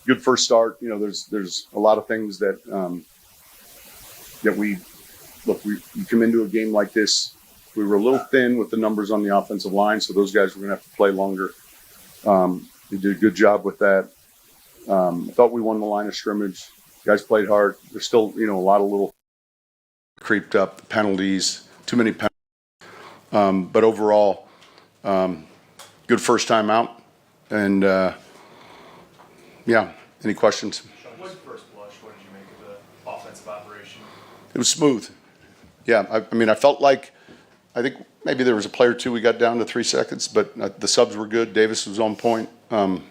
good first start. There's a lot of things that we come into a game like this. We were a little thin with the numbers on the offensive line, so those guys were going to have to play longer. They did a good job with that. I thought we won the line of scrimmage. Guys played hard. There's still, a lot of little creeped up penalties, too many penalties. But overall, good first time out. And, any questions? What first blush, what did you make of the offensive operation? It was smooth. Yeah, I felt like, I think maybe there was a play or two we got down to 3 seconds, but the subs were good. Davis was on point. I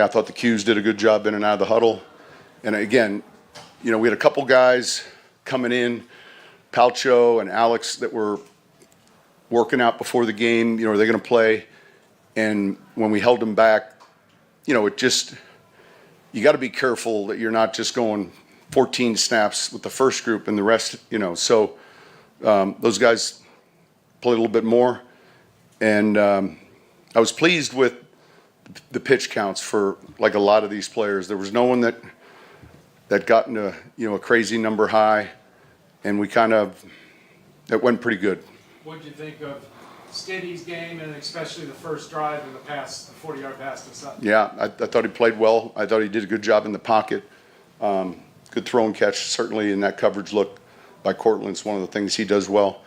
thought the Qs did a good job in and out of the huddle. And again, we had a couple guys coming in, Palcho and Alex, that were working out before the game. Are they going to play? And when we held them back, it just, you got to be careful that you're not just going 14 snaps with the first group and the rest, So those guys played a little bit more. And I was pleased with the pitch counts for like a lot of these players. There was no one that got into a crazy number high, and it went pretty good. What did you think of Stiddy's game, and especially the first drive and the 40-yard pass to Sutton? Yeah, I thought he played well. I thought he did a good job in the pocket. Good throw and catch, certainly in that coverage look by Cortland's one of the things he does well.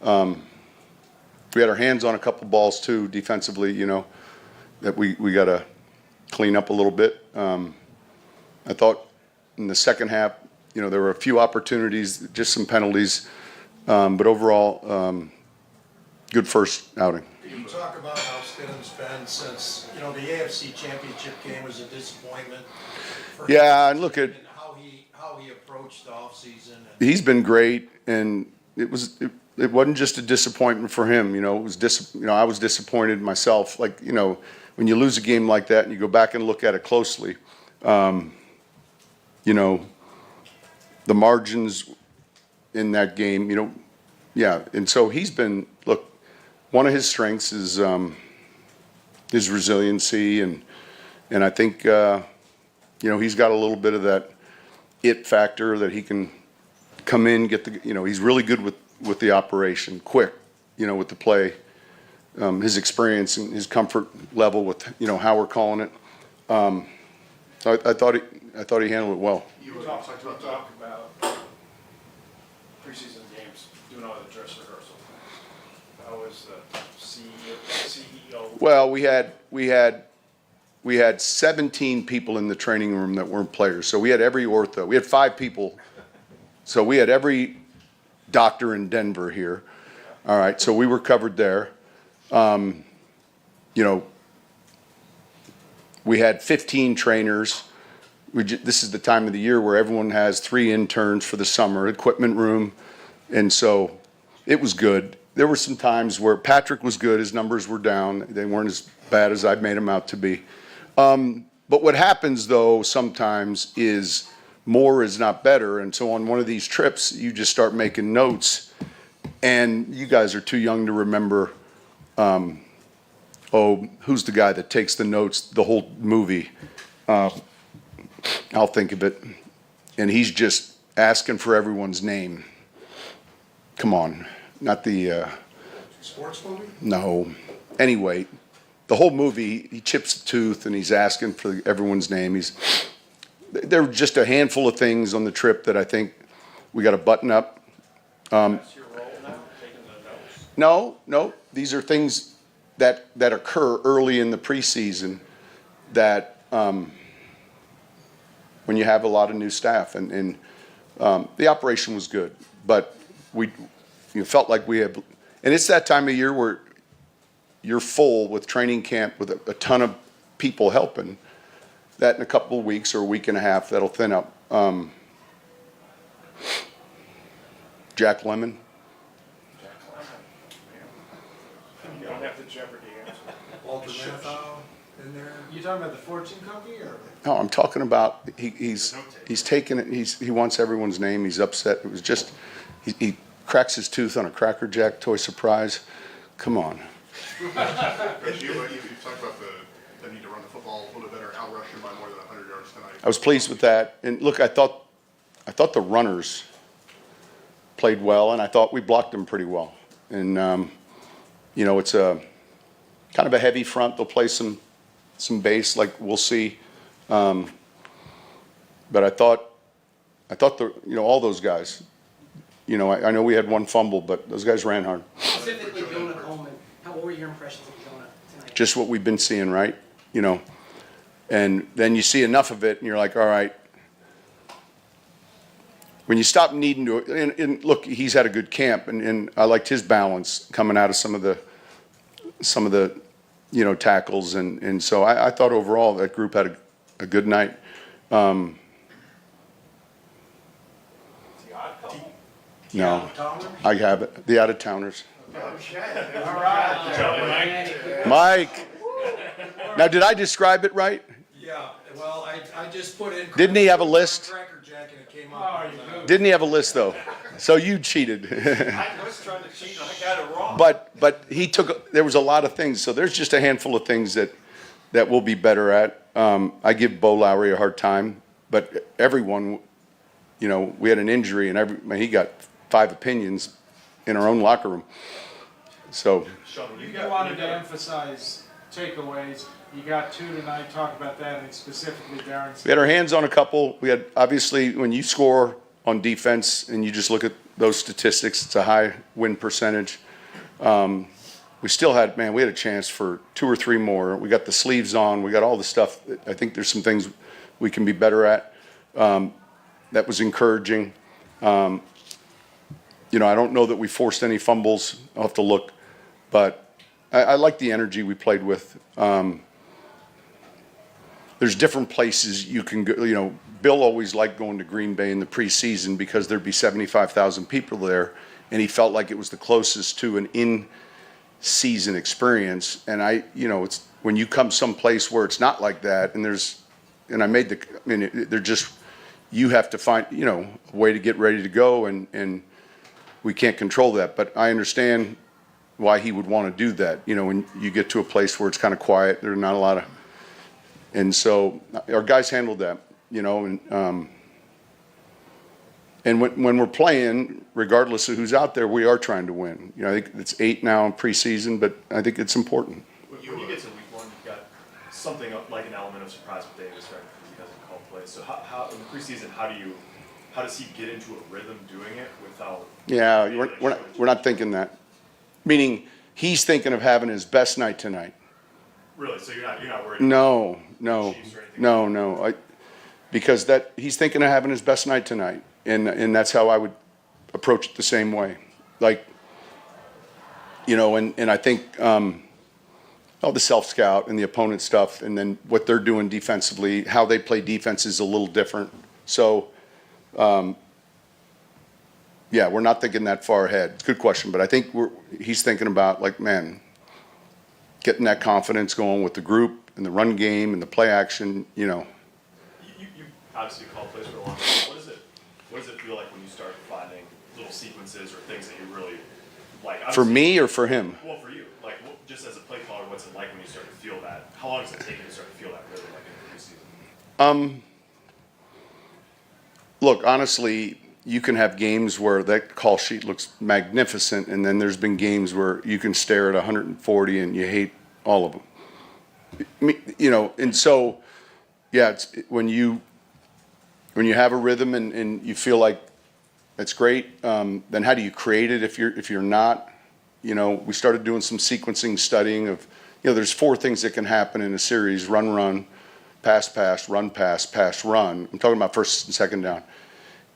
We had our hands on a couple balls too defensively, that we got to clean up a little bit. I thought in the second half, there were a few opportunities, just some penalties, but overall, good first outing. Can you talk about how Stidham's been since, the AFC Championship game was a disappointment? Yeah, and look at how he approached the offseason. He's been great, and it wasn't just a disappointment for him. It was I was disappointed myself. Like, when you lose a game like that and you go back and look at it closely, the margins in that game, and so he's been, look, one of his strengths is his resiliency, and I think, he's got a little bit of that it factor that he can come in, get he's really good with the operation, quick, with the play, his experience and his comfort level with, how we're calling it. So I thought he handled it well. You talked about preseason games, doing all the dress rehearsal. How was the CEO? Well, we had 17 people in the training room that weren't players. So we had every ortho. We had 5 people. So we had every doctor in Denver here. All right, so we were covered there. We had 15 trainers. This is the time of the year where everyone has 3 interns for the summer, equipment room. And so it was good. There were some times where Patrick was good. His numbers were down. They weren't as bad as I made them out to be. But what happens, though, sometimes is more is not better. And so on one of these trips, you just start making notes. And you guys are too young to remember, who's the guy that takes the notes the whole movie? I'll think of it. And he's just asking for everyone's name. Come on. Not the... Sports movie? No. Anyway, the whole movie, he chips a tooth and he's asking for everyone's name. There were just a handful of things on the trip that I think we got to button up. That's your role now, taking the notes? No. These are things that occur early in the preseason that when you have a lot of new staff. And the operation was good. But we felt like we had... And it's that time of year where you're full with training camp with a ton of people helping. That in a couple of weeks or a week and a half, that'll thin up. Jack Lemon. You don't have the Jeopardy answer. Walter Matthau in there? You talking about the fortune cookie or? No, I'm talking about he's taking it. He wants everyone's name. He's upset. It was just he cracks his tooth on a Cracker Jack toy surprise. Come on. As you talked about the need to run the football a little bit better, out rush him by more than 100 yards tonight. I was pleased with that. And look, I thought the runners played well, and I thought we blocked them pretty well. And, you know, it's a kind of a heavy front. They'll play some base, like we'll see. But I thought all those guys, I know we had one fumble, but those guys ran hard. Specifically, Jonah Coleman, what were your impressions of Jonah tonight? Just what we've been seeing, right? And then you see enough of it, and you're like, all right. When you stop needing to, and look, he's had a good camp, and I liked his balance coming out of some of the tackles, and so I thought overall that group had a good night. No, I have it. The out-of-towners. All right. Mike. Now, did I describe it right? Yeah, well, I just put in. Didn't he have a list? Cracker Jack and it came Oh, up. you do. Didn't he have a list, though? So you cheated. I was trying to cheat, and I got it wrong. But there was a lot of things. So there's just a handful of things that we'll be better at. I give Bo Lowry a hard time, but everyone, we had an injury, and he got 5 opinions in our own locker room. So Sean, You wanted to emphasize takeaways. You got 2 tonight. Talk about that, and specifically Darren's. we had our hands on a couple. We had, obviously, when you score on defense and you just look at those statistics, it's a high win percentage. We still had, we had a chance for 2 or 3 more. We got the sleeves on. We got all the stuff. I think there's some things we can be better at. That was encouraging. I don't know that we forced any fumbles. I'll have to look. But I like the energy we played with. There's different places you can go. Bill always liked going to Green Bay in the preseason because there'd be 75,000 people there, and he felt like it was the closest to an in-season experience. And it's when you come someplace where it's not like that, and they're just, you have to find a way to get ready to go, and we can't control that. But I understand why he would want to do that. When you get to a place where it's kind of quiet, there are not a lot of. And so our guys handled that, and when we're playing, regardless of who's out there, we are trying to win. I think it's 8 now in preseason, but I think it's important. When you get to week 1, you've got something like an element of surprise with Davis, right? Because he doesn't call plays. So how in the preseason, how does he get into a rhythm doing it without? Yeah, we're not thinking that. Meaning he's thinking of having his best night tonight. Really? So you're not worried? No. Chiefs or anything? Because he's thinking of having his best night tonight, and that's how I would approach it the same way. Like, and I think all the self-scout and the opponent stuff, and then what they're doing defensively, how they play defense is a little different. So, we're not thinking that far ahead. It's a good question, but I think he's thinking about, getting that confidence going with the group and the run game and the play action, You obviously called plays for a long time. What does it feel like when you start finding little sequences or things that you really like? For me or for him? Well, for you. Just as a play caller, what's it like when you start to feel that? How long does it take you to start to feel that really in the preseason? Look, honestly, you can have games where that call sheet looks magnificent, and then there's been games where you can stare at 140 and you hate all of them. And so, it's when you have a rhythm and you feel like that's great, then how do you create it if you're not? We started doing some sequencing studying of, there's 4 things that can happen in a series: run, pass, run, pass, run. I'm talking about first and second down.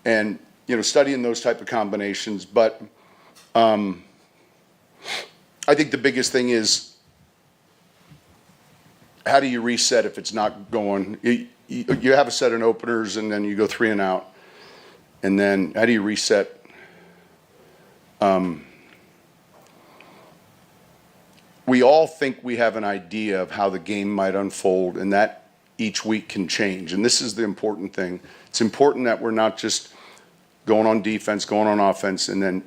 And, studying those type of combinations. But I think the biggest thing is, how do you reset if it's not going? You have a set of openers, and then you go 3 and out. And then how do you reset? We all think we have an idea of how the game might unfold, and that each week can change. And this is the important thing. It's important that we're not just going on defense, going on offense, and then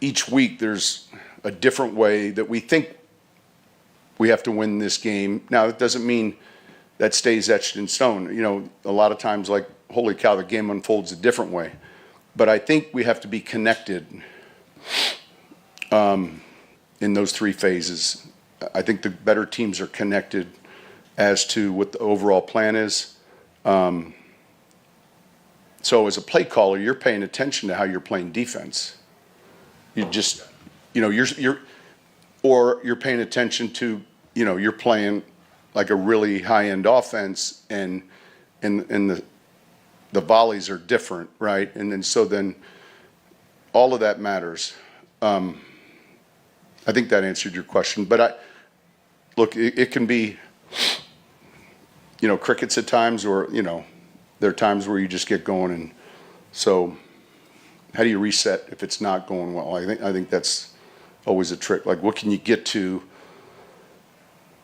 each week there's a different way that we think we have to win this game. Now, it doesn't mean that stays etched in stone. You know, a lot of times, like, holy cow, the game unfolds a different way. But I think we have to be connected in those three phases. I think the better teams are connected as to what the overall plan is. So as a play caller, you're paying attention to how you're playing defense. You just, you know, you're paying attention to, you know, you're playing like a really high-end offense, and the volleys are different, right? And then so then all of that matters. I think that answered your question. But look, it can be, you know, crickets at times, or, you know, there are times where you just get going. And so how do you reset if it's not going well? I think that's always a trick. Like, what can you get to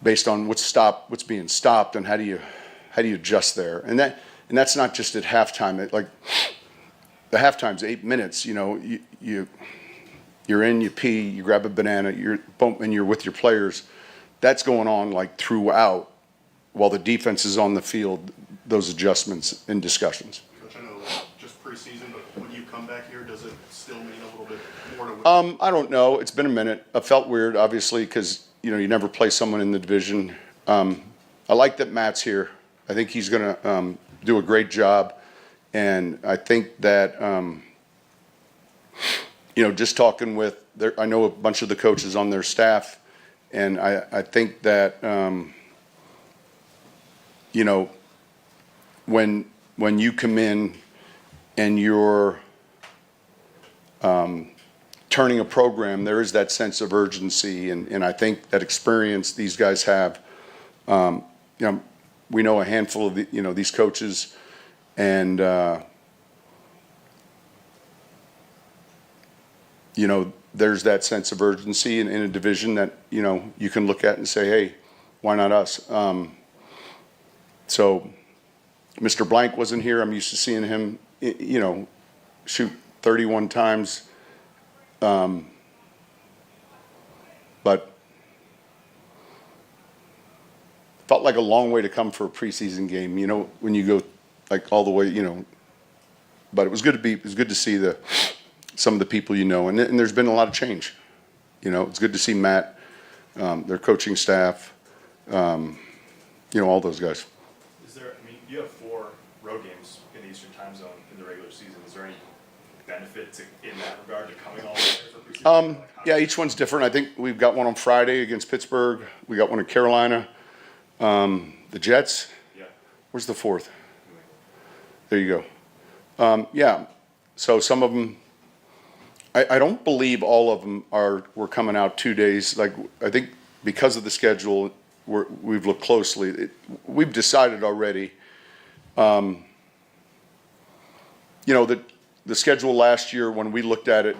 based on what's being stopped, and how do you adjust there? And that's not just at halftime. Like, the halftime's 8 minutes. You know, you're in, you pee, you grab a banana, and you're with your players. That's going on like throughout, while the defense is on the field. Those adjustments and discussions. Coach, I know just preseason, but when you come back here, does it still mean a little bit more to win? I don't know. It's been a minute. I felt weird, obviously, because, you know, you never play someone in the division. I like that Matt's here. I think he's going to do a great job. And I think that, you know, just talking with, I know a bunch of the coaches on their staff, and I think that, you know, when you come in and you're turning a program, there is that sense of urgency, and I think that experience these guys have. You know, we know a handful of these coaches, and you know, there's that sense of urgency in a division that, you know, you can look at and say, hey, why not us? So Mr. Blank wasn't here. I'm used to seeing him, you know, shoot 31 times. But felt like a long way to come for a preseason game, you know, when you go like all the way, you know. But it was good to see some of the people, you know, and there's been a lot of change. You know, it's good to see Matt, their coaching staff, you know, all those guys. You have 4 road games in the Eastern time zone in the regular season. Is there any benefit in that regard to coming all the way for preseason? Yeah, each one's different. I think we've got one on Friday against Pittsburgh. We got one in Carolina. The Jets. Yeah. Where's the 4th? There you go. Yeah. So some of them, I don't believe all of them were coming out 2 days. Like, I think because of the schedule, we've looked closely. We've decided already. You know, the schedule last year, when we looked at it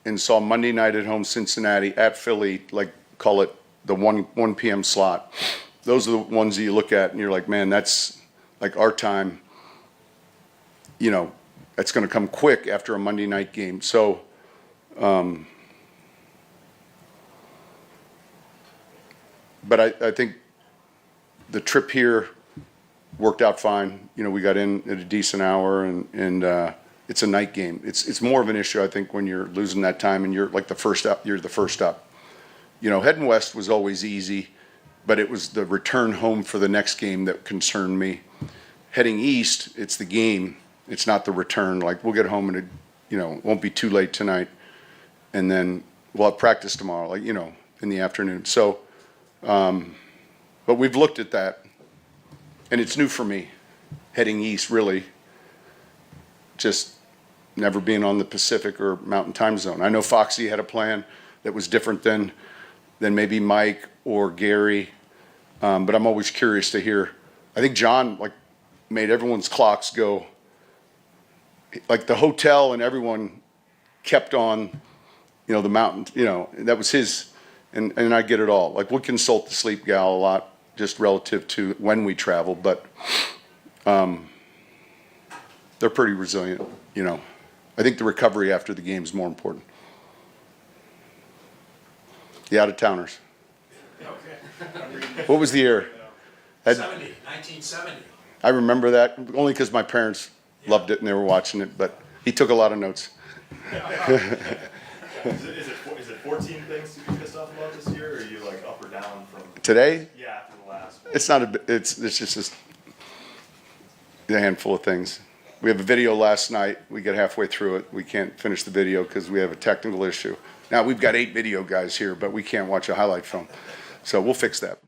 and saw Monday night at home Cincinnati, at Philly, like, call it the 1 p.m. slot. Those are the ones that you look at and you're like, man, that's like our time. You know, that's going to come quick after a Monday night game. So, but I think the trip here worked out fine. You know, we got in at a decent hour, and it's a night game. It's more of an issue, I think, when you're losing that time and you're like the first up. You're the first up. You know, heading west was always easy, but it was the return home for the next game that concerned me. Heading east, it's the game. It's not the return. Like, we'll get home and it won't be too late tonight, and then we'll have practice tomorrow, like, you know, in the afternoon. So, but we've looked at that, and it's new for me, heading east, really, just never being on the Pacific or Mountain Time Zone. I know Foxy had a plan that was different than maybe Mike or Gary, but I'm always curious to hear. I think John, like, made everyone's clocks go, like, the hotel and everyone kept on, you know, the mountain, you know, that was his, and I get it all. Like, we consult the sleep gal a lot, just relative to when we travel, but they're pretty resilient, you know. I think the recovery after the game is more important. The out-of-towners. Okay. What was the year? Had- 1970. I remember that only because my parents loved it and they were watching it, but he took a lot of notes. Is it 14 things to be pissed off about this year, or are you like up or down from? Today, Yeah, after the last. it's not it's just a handful of things. We have a video last night. We get halfway through it. We can't finish the video because we have a technical issue. Now, we've got 8 video guys here, but we can't watch a highlight film. So we'll fix that.